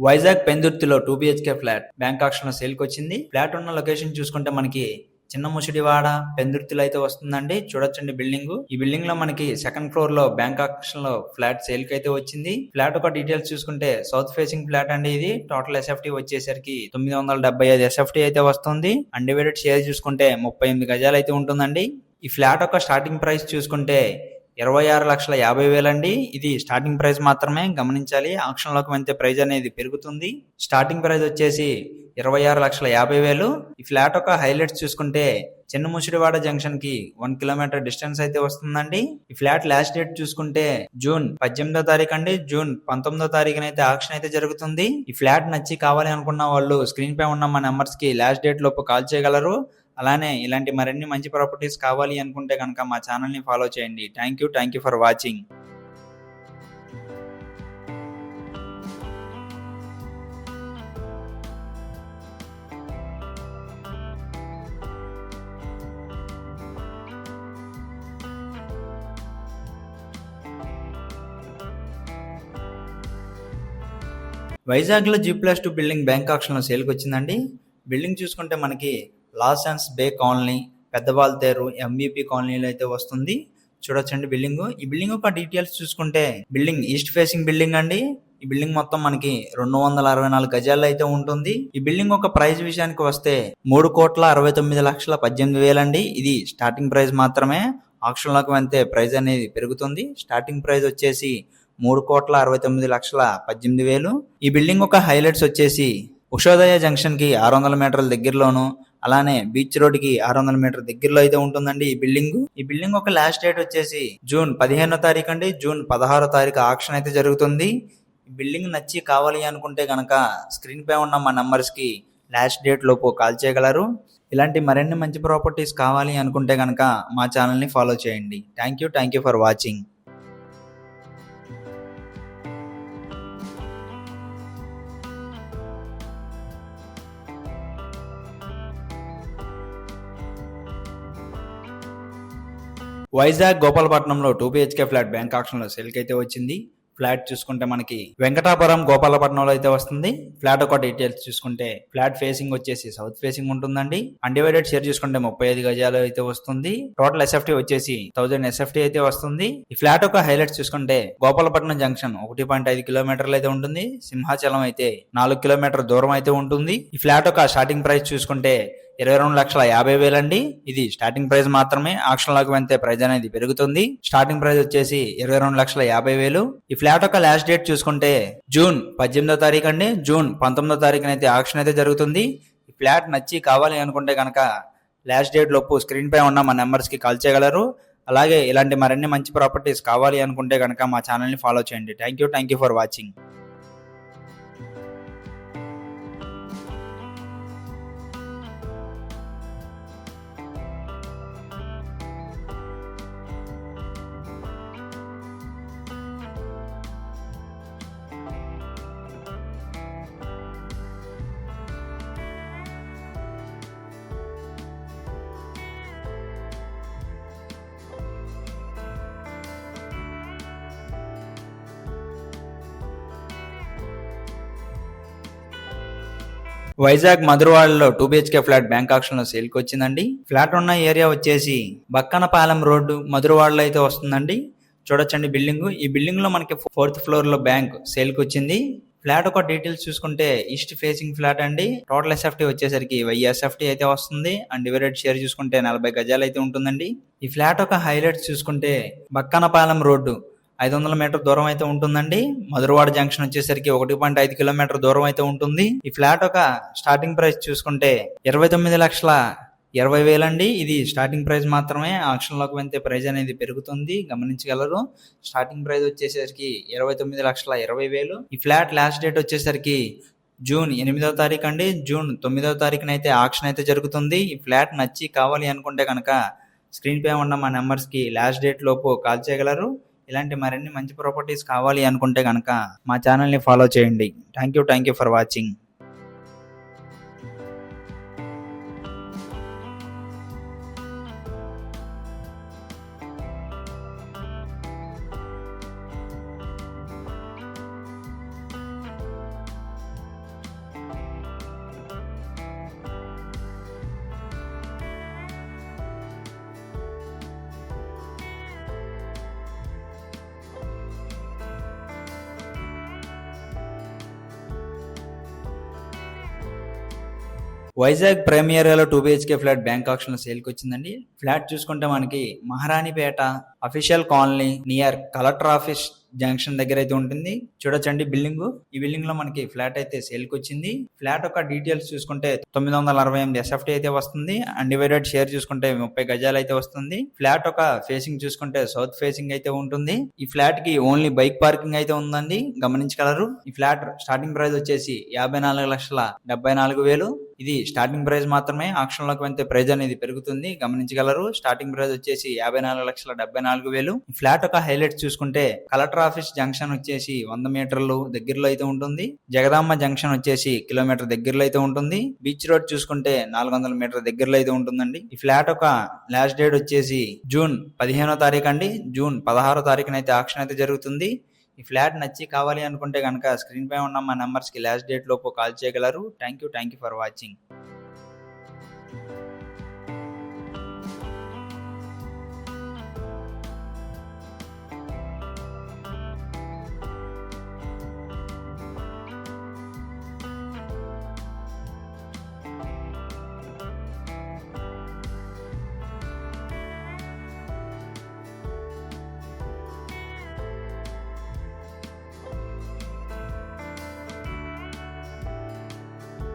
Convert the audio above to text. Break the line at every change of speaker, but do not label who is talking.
వైజాగ్ పెందుర్తిలో 2 BHK flat bank auction లో sale కి వచ్చింది. ఫ్లాట్ ఉన్న లొకేషన్ చూసుకుంటే మనకి చిన్న ముసిడివాడ పెందుర్తిలో అయితే వస్తుందండి. చూడొచ్చండి బిల్డింగ్. ఈ బిల్డింగ్ లో మనకి సెకండ్ ఫ్లోర్ లో బ్యాంక్ ఆక్షన్ లో ఫ్లాట్ సేల్ కి అయితే వచ్చింది. ఫ్లాట్ ఒక డీటెయిల్స్ చూసుకుంటే సౌత్ ఫేసింగ్ ఫ్లాట్ అండి. ఇది టోటల్ SFT వచ్చేసరికి 975 SFT అయితే వస్తుంది. అన్డివైడెడ్ షేర్ చూసుకుంటే 38 గజాలు అయితే ఉంటుందండి. ఈ ఫ్లాట్ ఒక స్టార్టింగ్ ప్రైస్ చూసుకుంటే 26,50,000 అండి. ఇది స్టార్టింగ్ ప్రైస్ మాత్రమే, గమనించాలి. ఆక్షన్ లోకి వెళ్తే ప్రైస్ అనేది పెరుగుతుంది. స్టార్టింగ్ ప్రైస్ వచ్చేసి 26,50,000. ఈ ఫ్లాట్ ఒక హైలైట్స్ చూసుకుంటే చిన్న ముసిడివాడ జంక్షన్ కి 1 కిలోమీటర్ డిస్టెన్స్ అయితే వస్తుందండి. ఈ ఫ్లాట్ లాస్ట్ డేట్ చూసుకుంటే జూన్ 18వ తారీఖు అండి. జూన్ 19వ తారీఖున అయితే ఆక్షన్ అయితే జరుగుతుంది. ఈ ఫ్లాట్ నచ్చి కావాలి అనుకున్న వాళ్ళు స్క్రీన్ పై ఉన్న మా నెంబర్స్ కి లాస్ట్ డేట్ లోపు కాల్ చేయగలరు. అలానే ఇలాంటి మరిన్ని మంచి ప్రాపర్టీస్ కావాలి అనుకుంటే కనుక మా ఛానల్ని ఫాలో చేయండి. Thank you for watching. వైజాగ్లో G+2 బిల్డింగ్ బ్యాంక్ ఆక్షన్లో సేల్కి వచ్చిందండి. బిల్డింగ్ చూసుకుంటే మనకి లాసెన్స్ బే కాలనీ, పెద్దవాల్తేరు, MVP కాలనీలో అయితే వస్తుంది. చూడొచ్చండి బిల్డింగ్. ఈ బిల్డింగ్ యొక్క డీటెయిల్స్ చూసుకుంటే బిల్డింగ్ ఈస్ట్ ఫేసింగ్ బిల్డింగ్ అండి. ఈ బిల్డింగ్ మొత్తం మనకి 264 గజాల్లో అయితే ఉంటుంది. ఈ బిల్డింగ్ ఒక ప్రైస్ విషయానికి వస్తే 3,69,18,000 అండి. ఇది స్టార్టింగ్ ప్రైస్ మాత్రమే. ఆక్షన్ లోకి వెళ్తే ప్రైస్ అనేది పెరుగుతుంది. స్టార్టింగ్ ప్రైస్ వచ్చేసి 3,69,18,000. ఈ బిల్డింగ్ ఒక హైలైట్స్ వచ్చేసి ఉషోదయ జంక్షన్ కి 600 మీటర్ల దగ్గరలోను, అలానే బీచ్ రోడ్ కి 600 మీటర్ దగ్గరలో అయితే ఉంటుందండి ఈ బిల్డింగ్. ఈ బిల్డింగ్ ఒక లాస్ట్ డేట్ వచ్చేసి జూన్ 15వ తారీఖు అండి. జూన్ 16వ తారీఖు ఆక్షన్ అయితే జరుగుతుంది. ఈ బిల్డింగ్ నచ్చి కావాలి అనుకుంటే కనుక స్క్రీన్ పై ఉన్న మా నంబర్స్ కి లాస్ట్ డేట్ లోపు కాల్ చేయగలరు. ఇలాంటి మరిన్ని మంచి ప్రాపర్టీస్ కావాలి అనుకుంటే కనుక మా ఛానల్ని ఫాలో చేయండి. Thank you for watching. Vizag గోపాలపట్నంలో 2 BHK ఫ్లాట్ బ్యాంక్ ఆక్షన్ లో సేల్ కి అయితే వచ్చింది. ఫ్లాట్ చూసుకుంటే మనకి వెంకటాపురం గోపాలపట్నంలో అయితే వస్తుంది. ఫ్లాట్ ఒక డీటెయిల్స్ చూసుకుంటే ఫ్లాట్ ఫేసింగ్ వచ్చేసి సౌత్ ఫేసింగ్ ఉంటుందండి. అన్డివైడెడ్ షేర్ చూసుకుంటే 35 గజాలు అయితే వస్తుంది. టోటల్ SFT వచ్చేసి 1000 SFT అయితే వస్తుంది. ఈ ఫ్లాట్ ఒక హైలైట్స్ చూసుకుంటే గోపాలపట్నం జంక్షన్ 1.5 కిలోమీటర్లు అయితే ఉంటుంది. సింహాచలం అయితే 4 కిలోమీటర్ దూరం అయితే ఉంటుంది. ఈ ఫ్లాట్ ఒక స్టార్టింగ్ ప్రైస్ చూసుకుంటే 22,50,000 అండి. ఇది స్టార్టింగ్ ప్రైస్ మాత్రమే. ఆక్షన్ లోకి వెళ్తే ప్రైస్ అనేది పెరుగుతుంది. స్టార్టింగ్ ప్రైస్ వచ్చేసి 22,50,000. ఈ ఫ్లాట్ ఒక లాస్ట్ డేట్ చూసుకుంటే జూన్ 18వ తారీఖు అండి. జూన్ 19వ తారీఖున అయితే ఆక్షన్ అయితే జరుగుతుంది. ఈ ఫ్లాట్ నచ్చి కావాలి అనుకుంటే కనుక లాస్ట్ డేట్ లోపు స్క్రీన్ పై ఉన్న మా నెంబర్స్ కి కాల్ చేయగలరు. అలాగే ఇలాంటి మరిన్ని మంచి ప్రాపర్టీస్ కావాలి అనుకుంటే కనుక మా ఛానల్ని ఫాలో చేయండి. Thank you for watching. Vizag మధురవాడలో 2 BHK ఫ్లాట్ బ్యాంక్ ఆక్షన్ లో సేల్ కి వచ్చిందండి. ఫ్లాట్ ఉన్న ఏరియా వచ్చేసి బక్కనపాలెం రోడ్డు మధురవాడలో అయితే వస్తుందండి. చూడొచ్చండి బిల్డింగ్. ఈ బిల్డింగ్ లో మనకి 4th ఫ్లోర్ లో బ్యాంక్ సేల్ కి వచ్చింది. ఫ్లాట్ ఒక డీటెయిల్స్ చూసుకుంటే ఈస్ట్ ఫేసింగ్ ఫ్లాట్ అండి. టోటల్ SFT వచ్చేసరికి 1000 SFT అయితే వస్తుంది. అండ్ డివైడెడ్ షేర్ చూసుకుంటే 40 గజాలు అయితే ఉంటుందండి. ఈ ఫ్లాట్ ఒక హైలైట్స్ చూసుకుంటే బక్కనపాలెం రోడ్డు 500 మీటర్ దూరం అయితే ఉంటుందండి. మధురవాడ జంక్షన్ వచ్చేసరికి 1.5 కిలోమీటర్ దూరం అయితే ఉంటుంది. ఈ ఫ్లాట్ ఒక స్టార్టింగ్ ప్రైస్ చూసుకుంటే 29,20,000 అండి. ఇది స్టార్టింగ్ ప్రైస్ మాత్రమే. ఆక్షన్ లోకి వెళ్తే ప్రైస్ అనేది పెరుగుతుంది, గమనించగలరు. స్టార్టింగ్ ప్రైస్ వచ్చేసరికి 29,20,000. ఈ ఫ్లాట్ లాస్ట్ డేట్ వచ్చేసరికి జూన్ 8వ తారీఖు అండి. జూన్ 9వ తారీఖున అయితే ఆక్షన్ అయితే జరుగుతుంది. ఈ ఫ్లాట్ నచ్చి కావాలి అనుకుంటే కనుక స్క్రీన్ పై ఉన్న మా నెంబర్స్ కి లాస్ట్ డేట్ లోపు కాల్ చేయగలరు. ఇలాంటి మరిన్ని మంచి ప్రాపర్టీస్ కావాలి అనుకుంటే కనుక మా ఛానల్ని ఫాలో చేయండి. Thank you for watching. Vizag prime ఏరియాలో 2 బిహెచ్కే ఫ్లాట్ బ్యాంక్ ఆక్షన్ లో సేల్ కి వచ్చిందండి. ఫ్లాట్ చూసుకుంటే మనకి Maharanipeta official colony near collector office junction దగ్గర అయితే ఉంటుంది. చూడొచ్చండి బిల్డింగ్. ఈ బిల్డింగ్ లో మనకి ఫ్లాట్ అయితే సేల్ కి వచ్చింది. ఫ్లాట్ యొక్క డీటెయిల్స్ చూసుకుంటే 968 SFT అయితే వస్తుంది. అన్డివైడెడ్ షేర్ చూసుకుంటే 30 గజాలు అయితే వస్తుంది. ఫ్లాట్ ఒక ఫేసింగ్ చూసుకుంటే సౌత్ ఫేసింగ్ అయితే ఉంటుంది. ఈ ఫ్లాట్ కి ఓన్లీ బైక్ పార్కింగ్ అయితే ఉందండి, గమనించగలరు. ఈ ఫ్లాట్ స్టార్టింగ్ ప్రైస్ వచ్చేసి 54,74,000. ఇది స్టార్టింగ్ ప్రైస్ మాత్రమే. ఆక్షన్ లోకి వెళ్తే ప్రైస్ అనేది పెరుగుతుంది, గమనించగలరు. స్టార్టింగ్ ప్రైస్ వచ్చేసి 54,74,000. ఫ్లాట్ ఒక హైలైట్స్ చూసుకుంటే కలెక్టర్ ఆఫీస్ జంక్షన్ వచ్చేసి 100 మీటర్లు దగ్గరలో అయితే ఉంటుంది. జగదాంబ జంక్షన్ వచ్చేసి కిలోమీటర్ దగ్గరలో అయితే ఉంటుంది. బీచ్ రోడ్ చూసుకుంటే 400 మీటర్ దగ్గరలో అయితే ఉంటుందండి. ఈ ఫ్లాట్ ఒక లాస్ట్ డేట్ వచ్చేసి జూన్ 15వ తారీఖు అండి. జూన్ 16వ తారీఖున అయితే ఆక్షన్ అయితే జరుగుతుంది. ఈ ఫ్లాట్ నచ్చి కావాలి అనుకుంటే కనుక స్క్రీన్ పై ఉన్న మా నెంబర్స్ కి లాస్ట్ డేట్ లోపు కాల్ చేయగలరు. Thank you for watching.